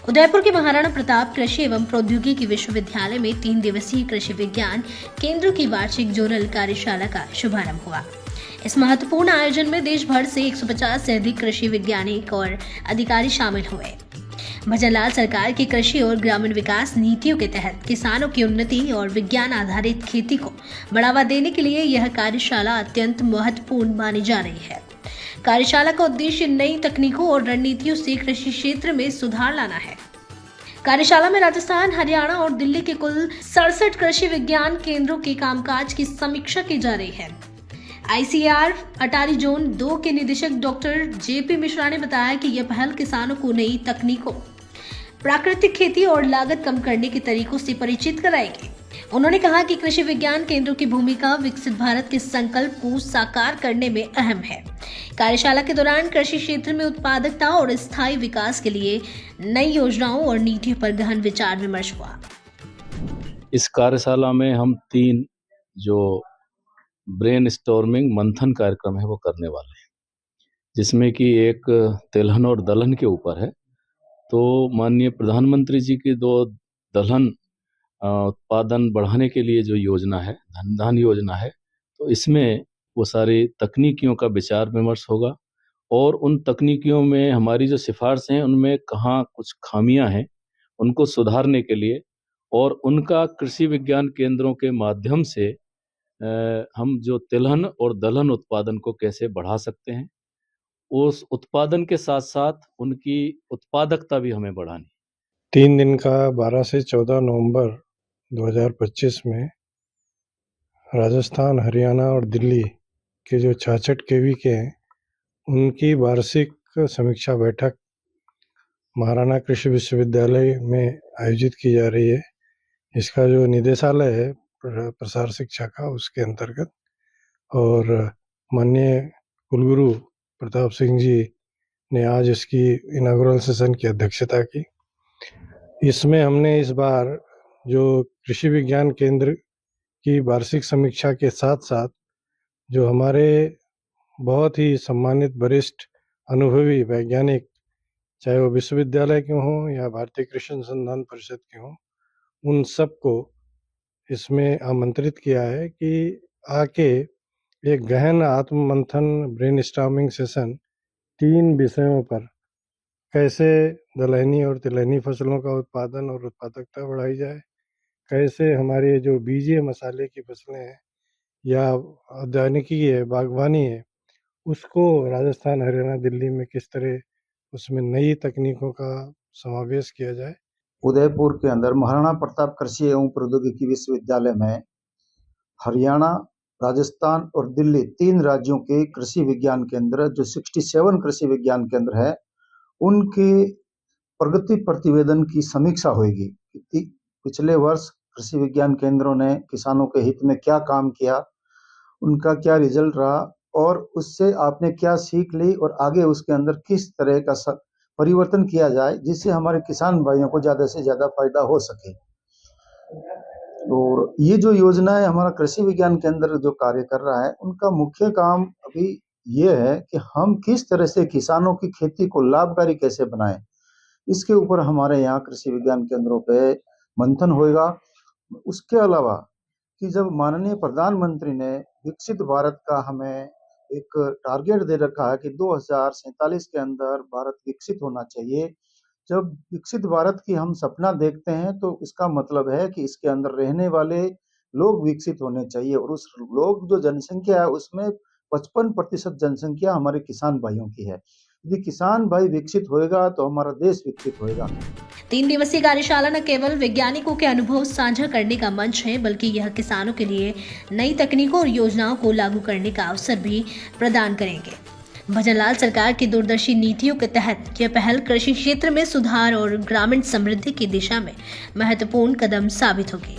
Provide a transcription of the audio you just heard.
उदयपुर के महाराणा प्रताप कृषि एवं प्रौद्योगिकी विश्वविद्यालय में 3 दिवसीय कृषि विज्ञान केंद्र की वार्षिक जोनल कार्यशाला का शुभारंभ हुआ। इस महत्वपूर्ण आयोजन में देश भर से 150 से अधिक कृषि वैज्ञानिक और अधिकारी शामिल हुए। भजनलाल सरकार की कृषि और ग्रामीण विकास नीतियों के तहत किसानों की उन्नति और विज्ञान आधारित खेती को बढ़ावा देने के लिए यह कार्यशाला अत्यंत महत्वपूर्ण मानी जा रही है। कार्यशाला का उद्देश्य नई तकनीकों और रणनीतियों से कृषि क्षेत्र में सुधार लाना है। कार्यशाला में राजस्थान, हरियाणा और दिल्ली के कुल 67 कृषि विज्ञान केंद्रों के कामकाज की समीक्षा की जा रही है। ICAR अटारी जोन 2 के निदेशक डॉक्टर JP मिश्रा ने बताया कि यह पहल किसानों को नई तकनीकों, प्राकृतिक खेती और लागत कम करने के तरीकों से परिचित कराएगी। उन्होंने कहा कि कृषि विज्ञान केंद्रों की भूमिका विकसित भारत के संकल्प को साकार करने में अहम है। कार्यशाला के दौरान कृषि क्षेत्र में उत्पादकता और स्थायी विकास के लिए नई योजनाओं और नीतियों पर गहन विचार विमर्श हुआ। इस कार्यशाला में हम 3 जो ब्रेन स्टॉर्मिंग मंथन कार्यक्रम है वो करने वाले हैं, जिसमें कि एक तिलहन और दलहन के ऊपर है। तो माननीय प्रधानमंत्री जी की 2 दलहन उत्पादन बढ़ाने के लिए जो योजना है, धन योजना है, तो इसमें वो सारी तकनीकियों का विचार विमर्श होगा और उन तकनीकियों में हमारी जो सिफारिशें हैं उनमें कहाँ कुछ खामियां हैं उनको सुधारने के लिए और उनका कृषि विज्ञान केंद्रों के माध्यम से हम जो तिलहन और दलहन उत्पादन को कैसे बढ़ा सकते हैं, उस उत्पादन के साथ साथ उनकी उत्पादकता भी हमें बढ़ानी। 3 दिन का 12 से 14 नवंबर 2025 में राजस्थान, हरियाणा और दिल्ली के जो 66 केवी के हैं उनकी वार्षिक समीक्षा बैठक महाराणा कृषि विश्वविद्यालय में आयोजित की जा रही है। इसका जो निदेशालय है प्रसार शिक्षा का, उसके अंतर्गत, और माननीय कुलगुरु प्रताप सिंह जी ने आज इसकी इनॉग्रल सेशन की अध्यक्षता की। इसमें हमने इस बार जो कृषि विज्ञान केंद्र की वार्षिक समीक्षा के साथ साथ जो हमारे बहुत ही सम्मानित वरिष्ठ अनुभवी वैज्ञानिक, चाहे वो विश्वविद्यालय के हों या भारतीय कृषि अनुसंधान परिषद के हों, उन सबको इसमें आमंत्रित किया है कि आके एक गहन आत्ममंथन ब्रेनस्टॉर्मिंग सेशन 3 विषयों पर कैसे दलहनी और तिलहनी फसलों का उत्पादन और उत्पादकता बढ़ाई जाए, कैसे हमारे जो बीजीय मसाले की फसलें हैं या उद्यानिकी है, बागवानी है, उसको राजस्थान, हरियाणा, दिल्ली में किस तरह उसमें नई तकनीकों का समावेश किया जाए। उदयपुर के अंदर महाराणा प्रताप कृषि एवं प्रौद्योगिकी विश्वविद्यालय में हरियाणा, राजस्थान और दिल्ली 3 राज्यों के कृषि विज्ञान केंद्र, जो 67 कृषि विज्ञान केंद्र है, उनके प्रगति प्रतिवेदन की समीक्षा होगी। पिछले वर्ष कृषि विज्ञान केंद्रों ने किसानों के हित में क्या काम किया, उनका क्या रिजल्ट रहा और उससे आपने क्या सीख ली और आगे उसके अंदर किस तरह का परिवर्तन किया जाए जिससे हमारे किसान भाइयों को ज्यादा से ज्यादा फायदा हो सके। और ये जो योजना है, हमारा कृषि विज्ञान केंद्र जो कार्य कर रहा है, उनका मुख्य काम अभी ये है कि हम किस तरह से किसानों की खेती को लाभकारी कैसे बनाएं। इसके ऊपर हमारे यहाँ कृषि विज्ञान केंद्रों पे मंथन होगा। उसके अलावा कि जब माननीय प्रधानमंत्री ने विकसित भारत का हमें एक टारगेट दे रखा है कि 2047 के अंदर भारत विकसित होना चाहिए। जब विकसित भारत की हम सपना देखते हैं तो इसका मतलब है कि इसके अंदर रहने वाले लोग विकसित होने चाहिए और उस लोग जो जनसंख्या है उसमें 55% जनसंख्या हमारे किसान भाइयों की है। यदि किसान भाई विकसित होएगा तो हमारा देश विकसित होएगा। 3 दिवसीय कार्यशाला न केवल वैज्ञानिकों के अनुभव साझा करने का मंच है, बल्कि यह किसानों के लिए नई तकनीकों और योजनाओं को लागू करने का अवसर भी प्रदान करेंगे। भजनलाल सरकार की दूरदर्शी नीतियों के तहत यह पहल कृषि क्षेत्र में सुधार और ग्रामीण समृद्धि की दिशा में महत्वपूर्ण कदम साबित होगी।